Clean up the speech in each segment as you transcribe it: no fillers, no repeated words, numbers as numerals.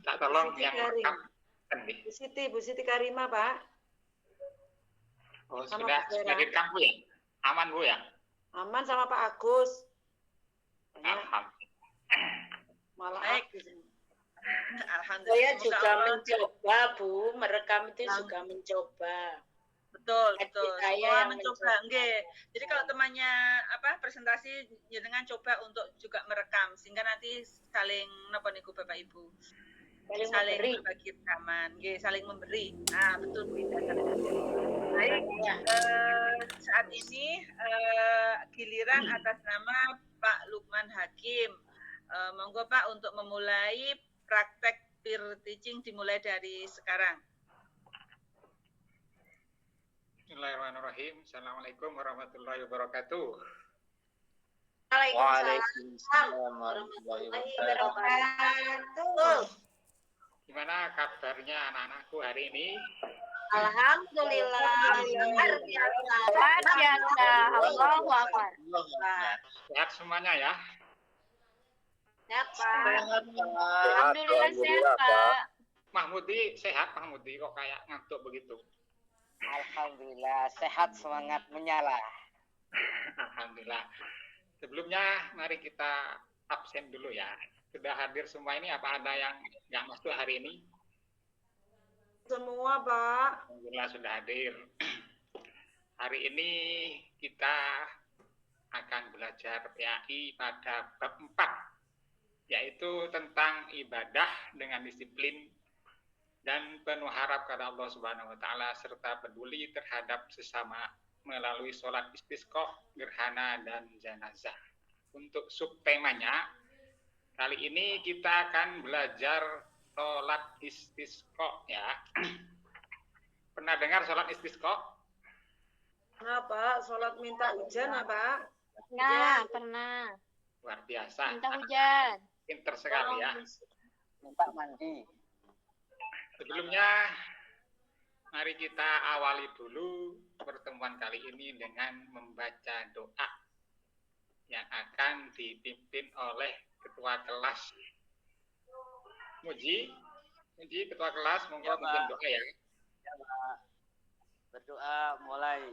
Tak tolong yang rekam. Bu Siti Karima, Pak. Oh, sudah direkam Bu ya? Aman Bu ya? Aman sama Pak Agus. Alhamdulillah. Malah Agus. Alhamdulillah. Saya juga mencoba, Bu, merekam itu juga mencoba. Betul. Saya mencoba. Nggih. Jadi kalau temannya presentasi jenengan coba untuk juga merekam sehingga nanti saling napa niku Bapak Ibu. Saling berbagi rekaman, nggih, saling memberi. Nah, betul Bu Indah. Baik, saat ini giliran atas nama Pak Lukman Hakim. Monggo Pak untuk memulai praktek peer teaching dimulai dari sekarang. Bismillahirrahmanirrahim. Assalamualaikum warahmatullahi wabarakatuh. Waalaikumsalam warahmatullahi wabarakatuh. Gimana kabarnya anak-anakku hari ini? Alhamdulillah. Luar biasa. Allahu Akbar. Sehat semuanya ya? Sehat, Pak. Alhamdulillah sehat, Pak. Mahmudi sehat, Mahmudi kok kayak ngantuk begitu? Alhamdulillah sehat, semangat menyala. Alhamdulillah. Sebelumnya mari kita absen dulu ya. Sudah hadir semua ini, apa ada yang nggak masuk hari ini? Semua, Pak. Alhamdulillah sudah hadir. Hari ini kita akan belajar PAI pada bab 4, yaitu tentang ibadah dengan disiplin dan penuh harap kepada Allah Subhanahu wa taala serta peduli terhadap sesama melalui sholat istisqa, gerhana dan jenazah. Untuk subtemanya kali ini kita akan belajar sholat istisqa ya. Pernah dengar sholat istisqa? Nah, Pak, sholat minta hujan apa? Nah, pernah. Luar biasa. Minta hujan. Pinter sekali ya. Minta mandi. Sebelumnya, mari kita awali dulu pertemuan kali ini dengan membaca doa yang akan dipimpin oleh ketua kelas. Muji, ketua kelas, monggo pimpin doa ya. Berdoa mulai.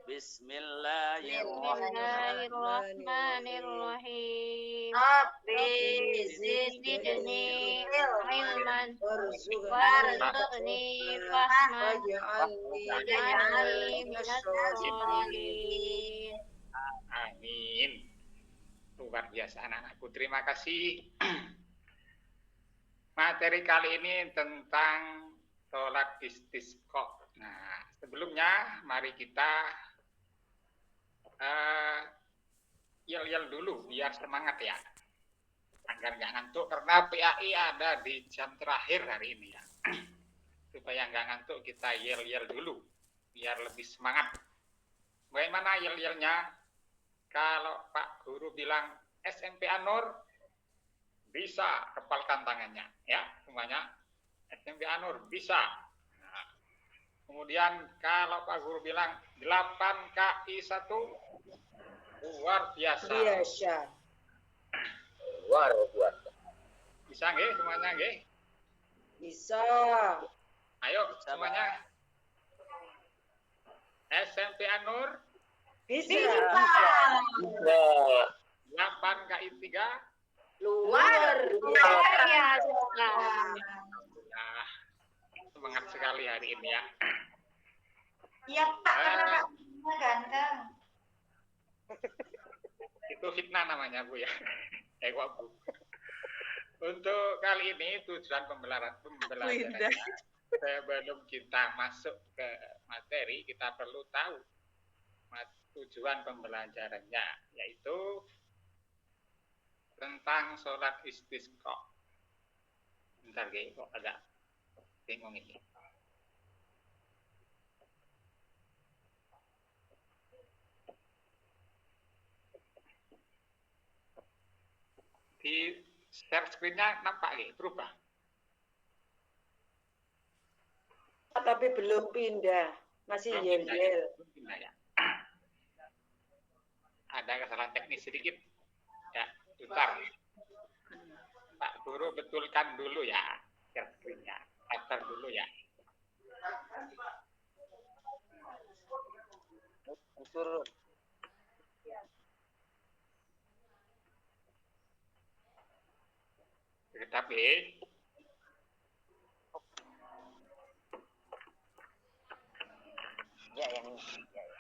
Bismillahirrahmanirrahim. Rabbi zidni ilman warzuqni fahman waj'alni minas sholihin. Amin. Luar biasa anak-anakku. Terima kasih. Materi kali ini tentang sholat istisqa. Nah, sebelumnya mari kita yel-yel dulu biar semangat ya, agar nggak ngantuk karena PAI ada di jam terakhir hari ini ya. Supaya nggak ngantuk kita yel-yel dulu biar lebih semangat. Bagaimana yel-yelnya? Kalau Pak Guru bilang SMP Anur, bisa kepalkan tangannya ya semuanya. SMP Anur bisa. Nah, kemudian kalau Pak Guru bilang 8 KI 1, luar biasa. Luar biasa. Bisa nggih semuanya nggih? Bisa. Ayo semuanya. SMP Anur Bisa. 8 KI 3 Luar biasa. Nah, semangat sekali hari ini ya. Iya Pak, karena Pak ganteng. Itu fitnah namanya Bu ya. Bu. Untuk kali ini tujuan pembelajarannya, sebelum kita masuk ke materi, kita perlu tahu tujuan pembelajarannya, yaitu tentang sholat istisqa. Bentar kok agak bingung ini. Di share screen-nya nampak berubah. Tapi belum pindah, masih yel-yel. Ya. Ada kesalahan teknis sedikit. Ya, bentar. Pak Guru betulkan dulu ya. share screen-nya. Sabar dulu ya. Turun. Tapi Ya, yang ini. Ya, ya.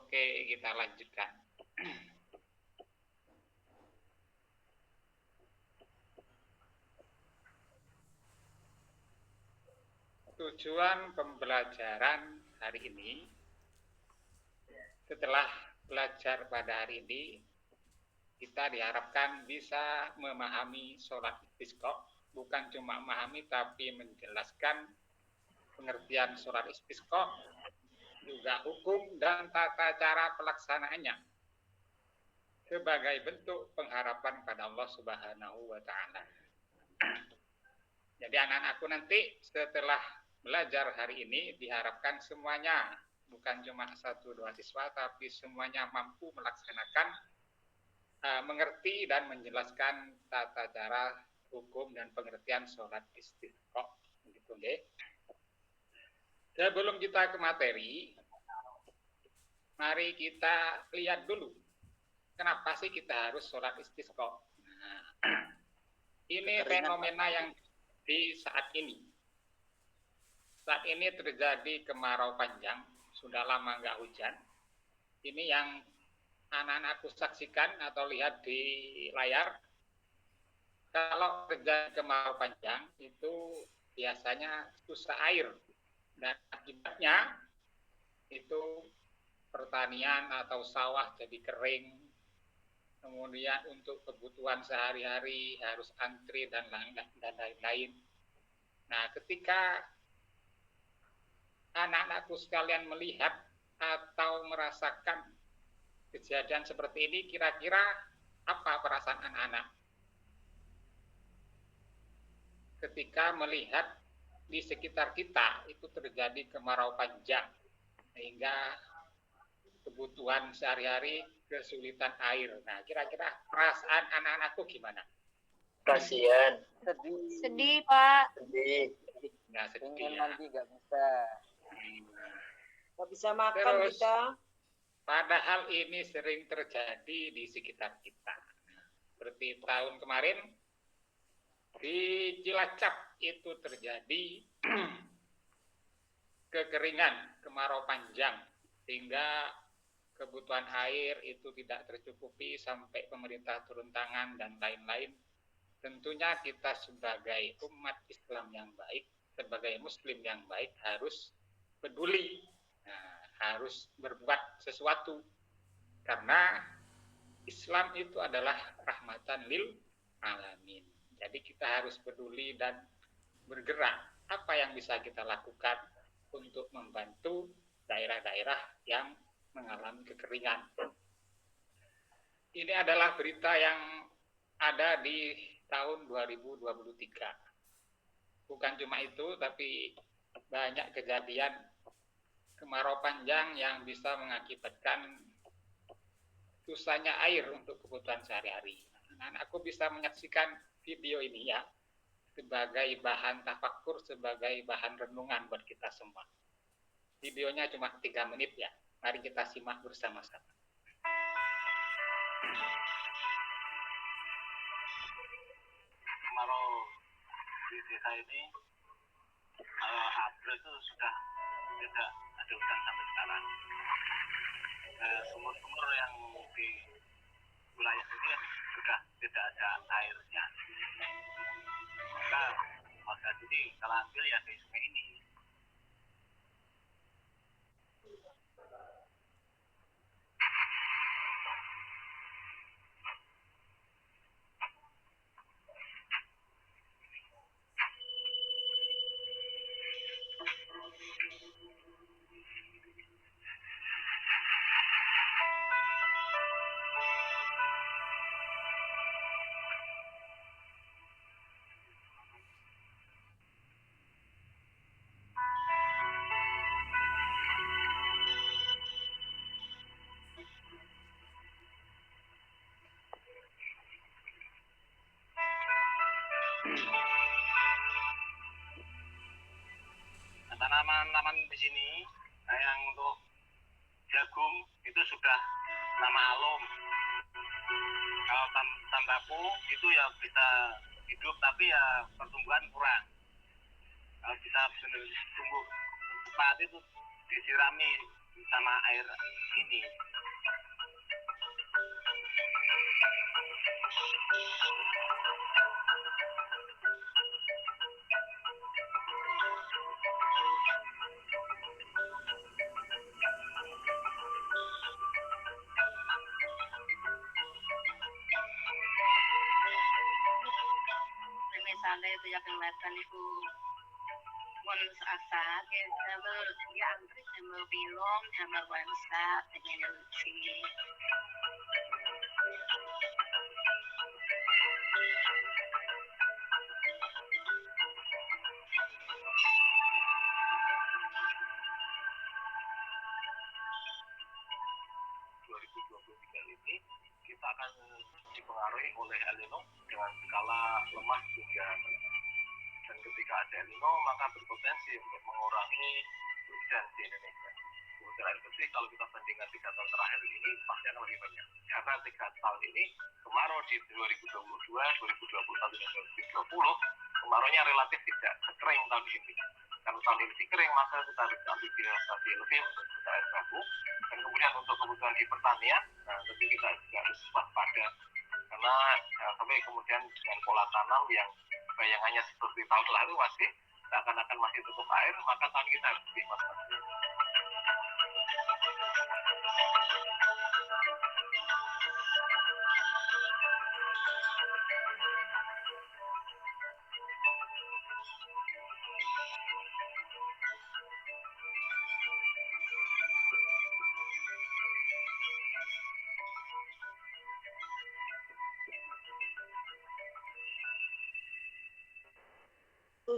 oke, kita lanjutkan. Tujuan pembelajaran hari ini, setelah belajar pada hari ini, kita diharapkan bisa memahami sholat istisqa, bukan cuma memahami tapi menjelaskan pengertian sholat istisqa, juga hukum dan tata cara pelaksanaannya sebagai bentuk pengharapan pada Allah Subhanahu wa Ta'ala. Jadi anak-anakku nanti setelah belajar hari ini diharapkan semuanya, bukan cuma 1-2 siswa, tapi semuanya mampu melaksanakan, mengerti dan menjelaskan tata cara hukum dan pengertian sholat istisqa. Gitu, deh. Sebelum kita ke materi, mari kita lihat dulu kenapa sih kita harus sholat istisqa. Nah, ini fenomena yang di saat ini. Saat ini terjadi kemarau panjang, sudah lama nggak hujan. Ini yang anak-anakku saksikan atau lihat di layar. Kalau terjadi kemarau panjang itu biasanya susah air, dan akibatnya itu pertanian atau sawah jadi kering. Kemudian untuk kebutuhan sehari-hari harus antri dan lain-lain. Nah, ketika anak-anakku sekalian melihat atau merasakan kejadian seperti ini, kira-kira apa perasaan anak-anak ketika melihat di sekitar kita itu terjadi kemarau panjang sehingga kebutuhan sehari-hari kesulitan air. Nah, kira-kira perasaan anak-anakku gimana? Kasihan. Sedih, Pak. Sedih. Nah, sedih Pengen ya. mandi nggak bisa. Nggak bisa makan Terus, kita. padahal ini sering terjadi di sekitar kita. Seperti tahun kemarin, di Cilacap itu terjadi kekeringan, kemarau panjang, sehingga kebutuhan air itu tidak tercukupi sampai pemerintah turun tangan dan lain-lain. Tentunya kita sebagai umat Islam yang baik, sebagai Muslim yang baik harus peduli, harus berbuat sesuatu, karena Islam itu adalah rahmatan lil alamin. Jadi kita harus peduli dan bergerak. Apa yang bisa kita lakukan untuk membantu daerah-daerah yang mengalami kekeringan. Ini adalah berita yang ada di tahun 2023. Bukan cuma itu, tapi banyak kejadian kemarau panjang yang bisa mengakibatkan susahnya air untuk kebutuhan sehari-hari. Aku bisa menyaksikan video ini ya sebagai bahan tafakkur, sebagai bahan renungan buat kita semua. Videonya cuma 3 menit ya. Mari kita simak bersama-sama. Kemarau di desa ini April itu sudah tidak ada hujan sampai sekarang. Sumur-sumur yang di wilayah ini sudah tidak ada airnya. Maka jadi kalau ambil ya di sungai ini. tanaman di sini yang untuk jagung itu sudah nama alum. Kalau tambaku itu ya bisa hidup tapi ya pertumbuhan kurang. Kalau bisa tumbuh cepat itu disirami sama air ini. Misalnya itu yang kelihatan itu bonus asa, jamur ya antri jamur bilong, jamur wansa, jamur luci. Ini kita akan dipengaruhi oleh El Nino dengan skala lemah hingga menengah. Dan ketika ada El Nino maka berpotensi untuk mengurangi hujan di Indonesia. Kemudian air bersih kalau kita bandingkan 3 tahun terakhir ini pasti akan lebih banyak. Karena 3 tahun ini kemarau di 2022, 2021 dan 2020 kemaraunya relatif tidak sekering tahun ini. Karena tahun ini kering maka kita harus antisipasi lebih untuk air baku. Dan kemudian untuk kebutuhan di pertanian, tentu kita juga harus waspada karena sampai kemudian dengan pola tanam yang bayangannya seperti tahun lalu masih seakan-akan masih cukup air, maka tahun kita harus lebih waspada.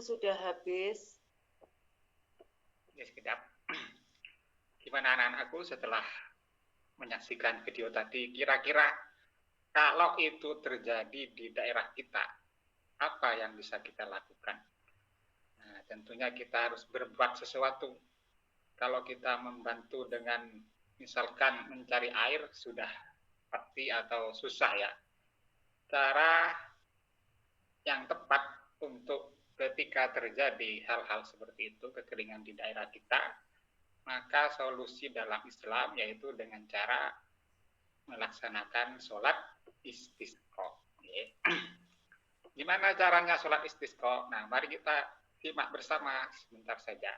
Sudah habis. Ya, sekedap. Gimana anak-anakku setelah menyaksikan video tadi, kira-kira kalau itu terjadi di daerah kita, apa yang bisa kita lakukan? Nah, tentunya kita harus berbuat sesuatu. Kalau kita membantu dengan misalkan mencari air sudah pasti atau susah ya. Cara yang tepat untuk ketika terjadi hal-hal seperti itu, kekeringan di daerah kita, maka solusi dalam Islam yaitu dengan cara melaksanakan sholat istisqa. Gimana caranya sholat istisqa? Nah, mari kita simak bersama sebentar saja.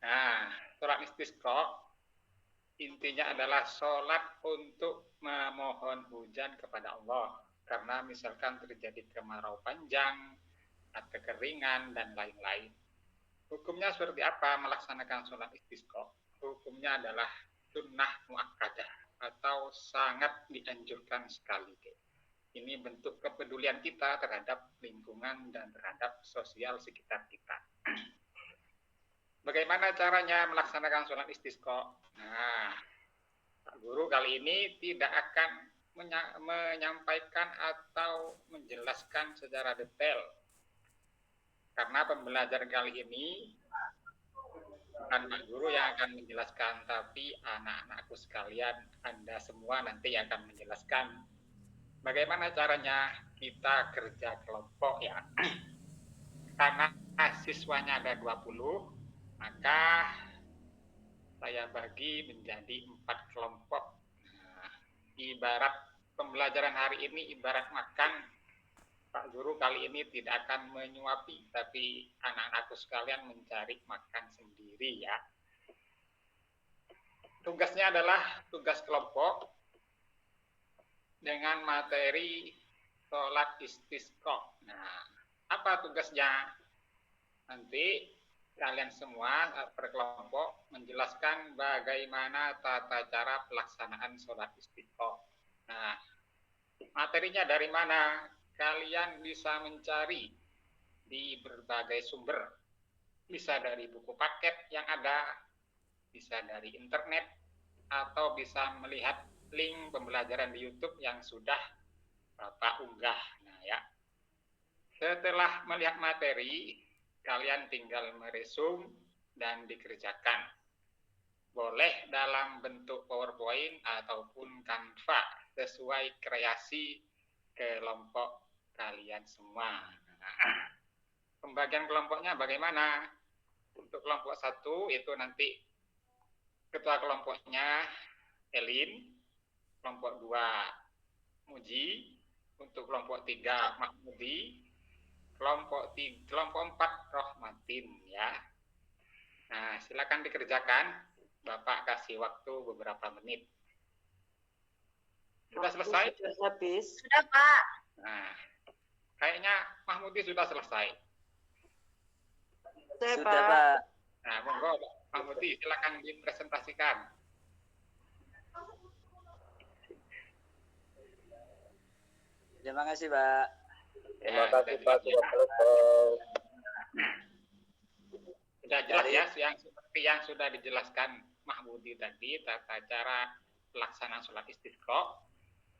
Nah, sholat istisqa intinya adalah sholat untuk memohon hujan kepada Allah. Karena misalkan terjadi kemarau panjang, atau kekeringan, dan lain-lain. Hukumnya seperti apa melaksanakan sholat istisqa? Hukumnya adalah sunnah muakkadah atau sangat dianjurkan sekali. Ini bentuk kepedulian kita terhadap lingkungan dan terhadap sosial sekitar kita. Bagaimana caranya melaksanakan sholat istisqa? Nah, Pak Guru kali ini tidak akan menyampaikan atau menjelaskan secara detail. Karena pembelajaran kali ini bukan Pak Guru yang akan menjelaskan, tapi anak-anakku sekalian, Anda semua nanti akan menjelaskan bagaimana caranya kita kerja kelompok ya. Karena siswanya ada 20, maka saya bagi menjadi 4 kelompok. Nah, ibarat pembelajaran hari ini ibarat makan, Pak Guru kali ini tidak akan menyuapi, tapi anak-anakku sekalian mencari makan sendiri ya. Tugasnya adalah tugas kelompok dengan materi sholat istisqa. Nah, apa tugasnya? Nanti kalian semua per kelompok menjelaskan bagaimana tata cara pelaksanaan sholat istisqa. Nah, materinya dari mana? Kalian bisa mencari di berbagai sumber. Bisa dari buku paket yang ada, bisa dari internet, atau bisa melihat link pembelajaran di YouTube yang sudah Bapak unggah. Nah ya, setelah melihat materi, kalian tinggal meresum dan dikerjakan. Boleh dalam bentuk PowerPoint ataupun Canva sesuai kreasi kelompok kalian semua. Pembagian kelompoknya bagaimana? Untuk kelompok 1 itu nanti ketua kelompoknya Elin, kelompok 2 Muji, untuk kelompok 3 Mahmudi, kelompok 4 Rohmatin ya. Nah, silakan dikerjakan. Bapak kasih waktu beberapa menit. Sudah selesai? Sudah habis. Sudah, Pak. Nah, kayaknya Mahmudi sudah selesai. Sudah, Sudah, Pak. Nah, monggo Mahmudi silakan dipresentasikan. Terima kasih, Pak. Terima kasih Pak sudah selesai. Sudah jelas ya, yang seperti yang sudah dijelaskan Mahmudi tadi tata cara pelaksanaan sholat istisqa.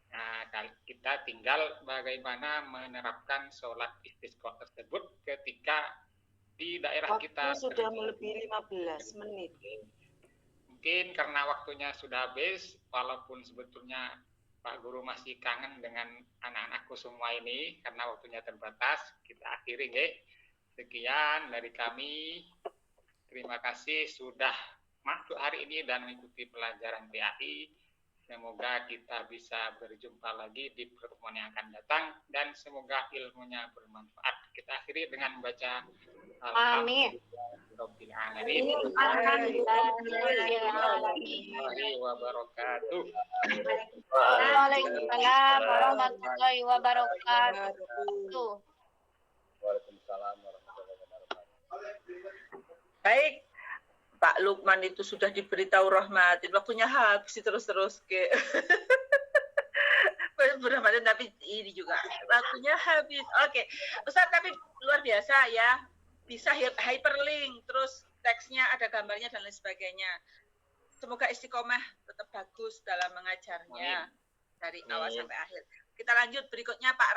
Nah, kita tinggal bagaimana menerapkan sholat istisqa tersebut ketika di daerah kita. Waktu sudah melebihi 15 menit. Mungkin karena waktunya sudah habis, walaupun sebetulnya Pak Guru masih kangen dengan anak-anakku semua ini, karena waktunya terbatas, kita akhiri nggih. Sekian dari kami. Terima kasih sudah masuk hari ini dan mengikuti pelajaran PAI. Semoga kita bisa berjumpa lagi di pertemuan yang akan datang dan semoga ilmunya bermanfaat. Kita akhiri dengan membaca Alhamdulillahirabbil alamin. Warahmatullahi wabarakatuh. Waalaikumsalam warahmatullahi wabarakatuh. Waalaikumsalam warahmatullahi wabarakatuh. Baik, Pak Lukman itu sudah diberitahu Rohmatin, waktunya habis terus ke. Rohmatin tapi ini juga waktunya habis. Oke, Ustaz tapi luar biasa ya, bisa hyperlink, terus teksnya ada gambarnya dan lain sebagainya. Semoga istiqomah tetap bagus dalam mengajarnya dari awal sampai akhir. Kita lanjut berikutnya Pak